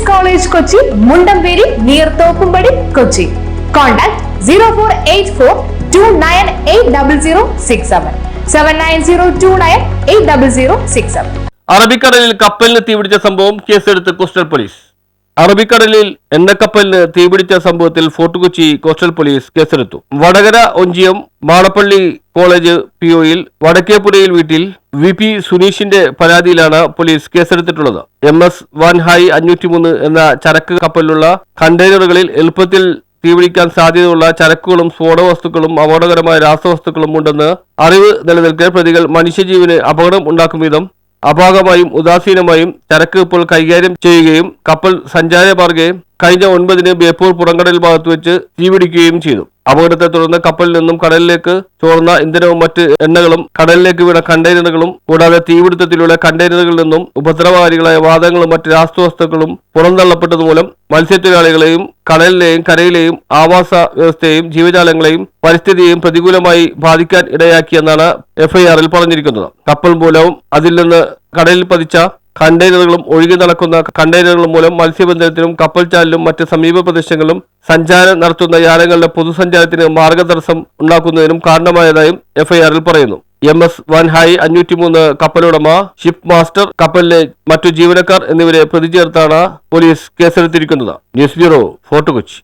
College Kochi, Mundamberi near Thoppumadi, Kochi. Contact 0484 298067 7902980067. അറബിക്കടലിൽ കപ്പലിന് തീപിടിച്ച സംഭവം കേസെടുത്ത് കോസ്റ്റൽ പോലീസ്. അറബിക്കടലിൽ എണ്ണക്കപ്പലിന് തീപിടിച്ച സംഭവത്തിൽ ഫോർട്ട് കൊച്ചി കോസ്റ്റൽ പോലീസ് കേസെടുത്തു. വടകര ഒഞ്ചിയം മാളപ്പള്ളി കോളേജ് POയിൽ വടക്കേപ്പുരയിൽ വീട്ടിൽ VP സുനീഷിന്റെ പരാതിയിലാണ് പോലീസ് കേസെടുത്തിട്ടുള്ളത്. MS വാൻഹായ് 503 എന്ന ചരക്ക് കപ്പലിലുള്ള കണ്ടെയ്നറുകളിൽ എളുപ്പത്തിൽ തീപിടിക്കാൻ സാധ്യതയുള്ള ചരക്കുകളും സ്ഫോടവസ്തുക്കളും അപകടകരമായ രാസവസ്തുക്കളും ഉണ്ടെന്ന് അറിവ് നിലനിൽക്കെ പ്രതികൾ മനുഷ്യജീവന് അപകടം ഉണ്ടാക്കും വിധം അപാകമായും ഉദാസീനമായും ചരക്ക് ഇപ്പോൾ കൈകാര്യം ചെയ്യുകയും കപ്പൽ സഞ്ചാരമാർഗെ കഴിഞ്ഞ 9-ന് ബേപ്പൂർ പുറംകടൽ ഭാഗത്ത് വെച്ച് തീപിടിക്കുകയും ചെയ്തു. അപകടത്തെ തുടർന്ന് കപ്പലിൽ നിന്നും കടലിലേക്ക് ചോർന്ന ഇന്ധനവും മറ്റ് എണ്ണകളും കടലിലേക്ക് വീണ കണ്ടെയ്നറുകളും കൂടാതെ തീപിടുത്തത്തിലുള്ള കണ്ടെയ്നറുകളിൽ നിന്നും ഉപദ്രവകാരികളായ വാതകങ്ങളും മറ്റ് രാസവസ്തുക്കളും പുറന്തള്ളപ്പെട്ടതുമൂലം മത്സ്യത്തൊഴിലാളികളെയും കടലിലെയും കരയിലെയും ആവാസ വ്യവസ്ഥയെയും ജീവജാലങ്ങളെയും പരിസ്ഥിതിയെയും പ്രതികൂലമായി ബാധിക്കാൻ ഇടയാക്കിയെന്നാണ് FIRൽ പറഞ്ഞിരിക്കുന്നത്. കപ്പൽ മൂലവും അതിൽ നിന്ന് കടലിൽ പതിച്ച കണ്ടെയ്നറുകളും ഒഴുകി നടക്കുന്ന കണ്ടെയ്നറുകളും മൂലം മത്സ്യബന്ധനത്തിനും കപ്പൽച്ചാലിലും മറ്റ് സമീപ പ്രദേശങ്ങളിലും സഞ്ചാരം നടത്തുന്ന യാനങ്ങളുടെ പൊതുസഞ്ചാരത്തിന് മാർഗതടസ്സം ഉണ്ടാക്കുന്നതിനും കാരണമായതായും FIRൽ പറയുന്നു. MS വാൻഹായ് 503 കപ്പലുടമ, ഷിപ്പ് മാസ്റ്റർ, കപ്പലിലെ മറ്റു ജീവനക്കാർ എന്നിവരെ പ്രതി ചേർത്താണ് പോലീസ് കേസെടുത്തിരിക്കുന്നത്. News bureau, Fort Kochi.